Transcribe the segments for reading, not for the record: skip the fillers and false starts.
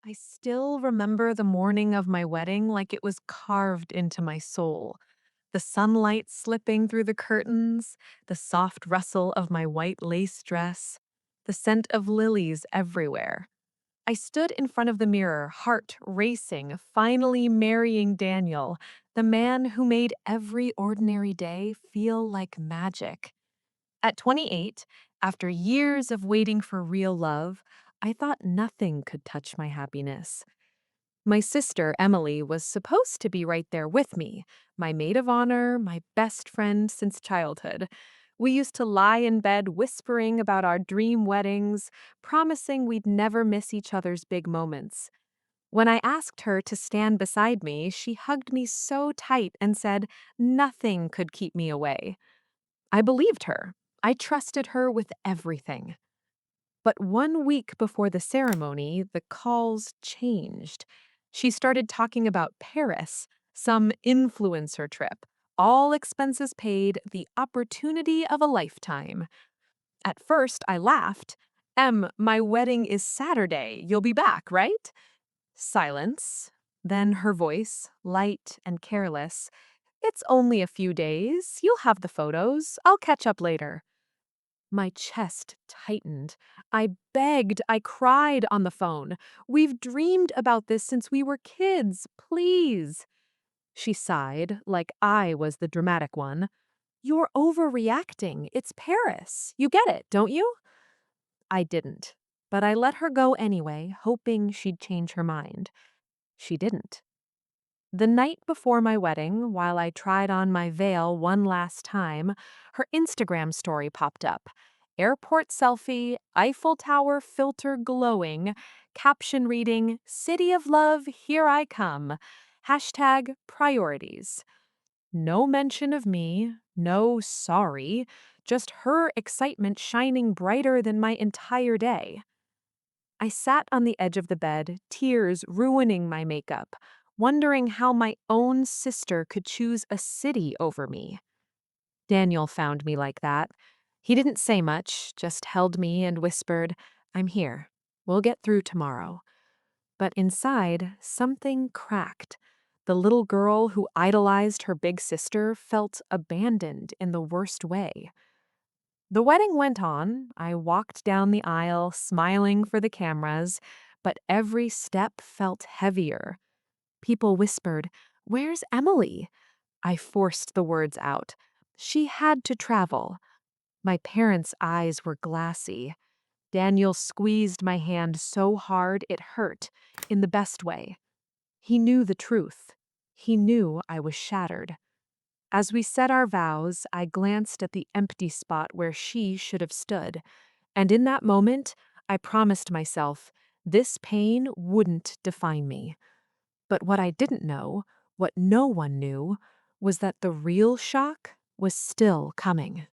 I still remember the morning of my wedding like it was carved into my soul. The sunlight slipping through the curtains, the soft rustle of my white lace dress, the scent of lilies everywhere. I stood in front of the mirror, heart racing, finally marrying Daniel, the man who made every ordinary day feel like magic. At 28, after years of waiting for real love, I thought nothing could touch my happiness. My sister, Emily, was supposed to be right there with me, my maid of honor, my best friend since childhood. We used to lie in bed whispering about our dream weddings, promising we'd never miss each other's big moments. When I asked her to stand beside me, she hugged me so tight and said nothing could keep me away. I believed her. I trusted her with everything. But 1 week before the ceremony, the calls changed. She started talking about Paris, some influencer trip, all expenses paid, the opportunity of a lifetime. At first, I laughed. My wedding is Saturday. You'll be back, right? Silence. Then her voice, light and careless. It's only a few days. You'll have the photos. I'll catch up later. My chest tightened. I begged, I cried on the phone. We've dreamed about this since we were kids. Please. She sighed, like I was the dramatic one. You're overreacting. It's Paris. You get it, don't you? I didn't. But I let her go anyway, hoping she'd change her mind. She didn't. The night before my wedding, while I tried on my veil one last time, her Instagram story popped up. Airport selfie, Eiffel Tower filter glowing, caption reading, City of Love, here I come. Hashtag priorities. No mention of me, no sorry, just her excitement shining brighter than my entire day. I sat on the edge of the bed, tears ruining my makeup, wondering how my own sister could choose a city over me. Daniel found me like that. He didn't say much, just held me and whispered, I'm here. We'll get through tomorrow. But inside, something cracked. The little girl who idolized her big sister felt abandoned in the worst way. The wedding went on. I walked down the aisle, smiling for the cameras, but every step felt heavier. People whispered, Where's Emily? I forced the words out. She had to travel. My parents' eyes were glassy. Daniel squeezed my hand so hard it hurt, in the best way. He knew the truth. He knew I was shattered. As we said our vows, I glanced at the empty spot where she should have stood, and in that moment, I promised myself this pain wouldn't define me. But what I didn't know, what no one knew, was that the real shock was still coming.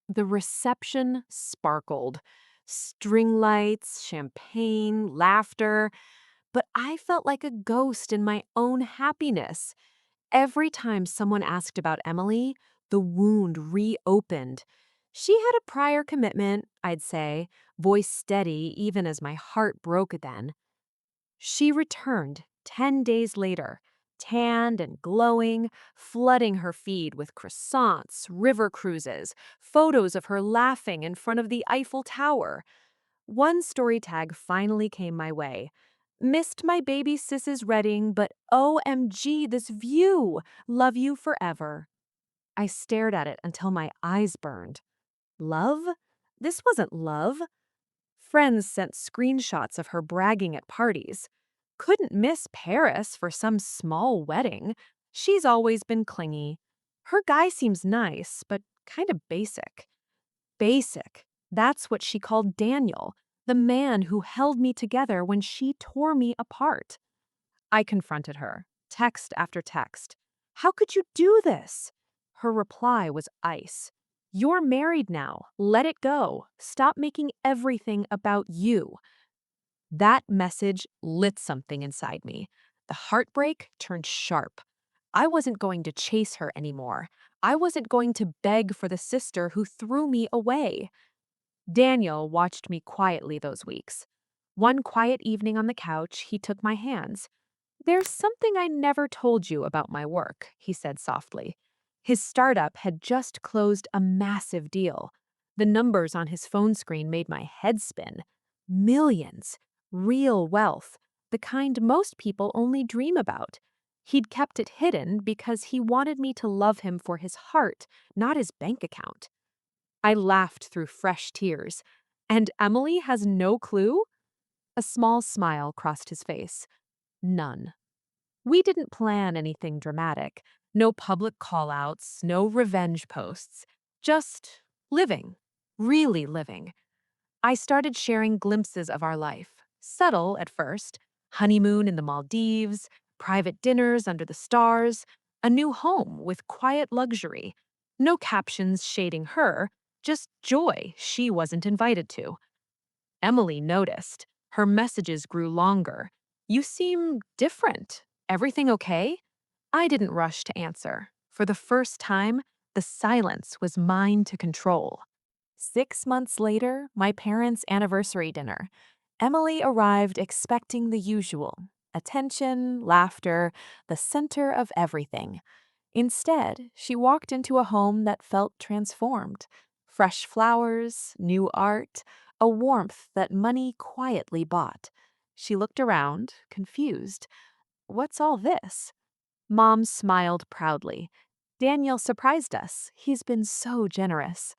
The reception sparkled. String lights, champagne, laughter, but I felt like a ghost in my own happiness. Every time someone asked about Emily, the wound reopened. She had a prior commitment, I'd say, voice steady even as my heart broke then. She returned 10 days later, tanned and glowing, flooding her feed with croissants, river cruises, photos of her laughing in front of the Eiffel Tower. One story tag finally came my way. Missed my baby sis's wedding, but OMG, this view! Love you forever. I stared at it until my eyes burned. Love? This wasn't love. Friends sent screenshots of her bragging at parties. Couldn't miss Paris for some small wedding. She's always been clingy. Her guy seems nice, but kind of basic. Basic. That's what she called Daniel, the man who held me together when she tore me apart. I confronted her, text after text. How could you do this? Her reply was ice. You're married now. Let it go. Stop making everything about you. That message lit something inside me. The heartbreak turned sharp. I wasn't going to chase her anymore. I wasn't going to beg for the sister who threw me away. Daniel watched me quietly those weeks. One quiet evening on the couch, he took my hands. "There's something I never told you about my work," he said softly. His startup had just closed a massive deal. The numbers on his phone screen made my head spin. Millions. Real wealth. The kind most people only dream about. He'd kept it hidden because he wanted me to love him for his heart, not his bank account. I laughed through fresh tears. "And Emily has no clue?" A small smile crossed his face. "None." We didn't plan anything dramatic. No public callouts, no revenge posts. Just living. Really living. I started sharing glimpses of our life. Subtle at first. Honeymoon in the Maldives, private dinners under the stars, a new home with quiet luxury. No captions shading her, just joy she wasn't invited to. Emily noticed. Her messages grew longer. "You seem different. Everything okay?" I didn't rush to answer. For the first time, the silence was mine to control. 6 months later, my parents' anniversary dinner. Emily arrived expecting the usual attention, laughter, the center of everything. Instead, she walked into a home that felt transformed. Fresh flowers, new art, a warmth that money quietly bought. She looked around, confused. "What's all this?" Mom smiled proudly. "Daniel surprised us. He's been so generous."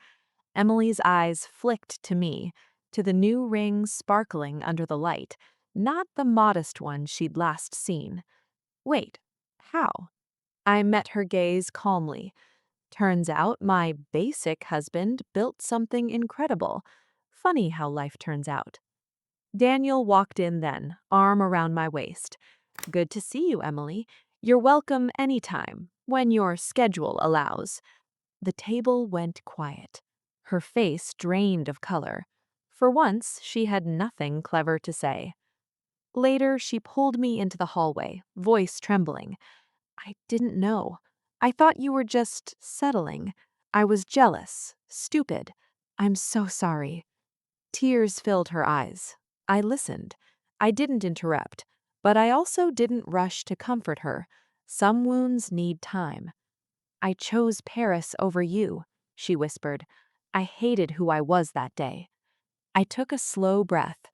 Emily's eyes flicked to me, to the new ring sparkling under the light, not the modest one she'd last seen. "Wait, how?" I met her gaze calmly. "Turns out my basic husband built something incredible. Funny how life turns out." Daniel walked in then, arm around my waist. "Good to see you, Emily. You're welcome anytime, when your schedule allows." The table went quiet. Her face drained of color. For once, she had nothing clever to say. Later, she pulled me into the hallway, voice trembling. "I didn't know. I thought you were just settling. I was jealous, stupid. I'm so sorry." Tears filled her eyes. I listened. I didn't interrupt, but I also didn't rush to comfort her. Some wounds need time. "I chose Paris over you," she whispered. "I hated who I was that day." I took a slow breath.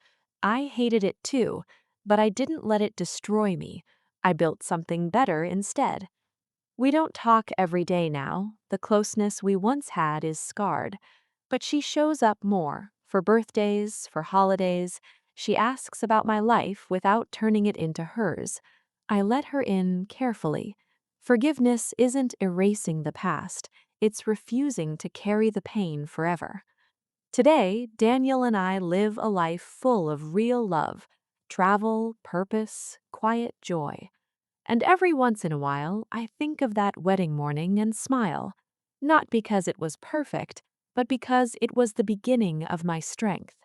I hated it too, but I didn't let it destroy me. I built something better instead. We don't talk every day now. The closeness we once had is scarred. But she shows up more, for birthdays, for holidays. She asks about my life without turning it into hers. I let her in carefully. Forgiveness isn't erasing the past, it's refusing to carry the pain forever. Today, Daniel and I live a life full of real love, travel, purpose, quiet joy. And every once in a while, I think of that wedding morning and smile. Not because it was perfect, but because it was the beginning of my strength.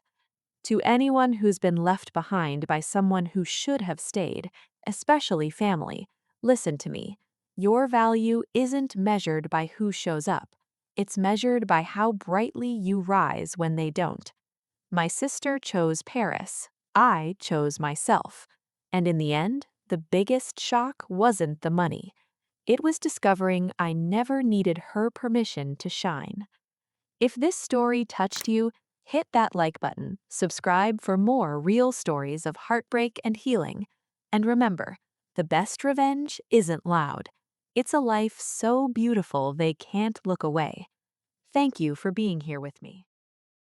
To anyone who's been left behind by someone who should have stayed, especially family, listen to me. Your value isn't measured by who shows up. It's measured by how brightly you rise when they don't. My sister chose Paris. I chose myself. And in the end, the biggest shock wasn't the money. It was discovering I never needed her permission to shine. If this story touched you, hit that like button, subscribe for more real stories of heartbreak and healing. And remember, the best revenge isn't loud. It's a life so beautiful they can't look away. Thank you for being here with me.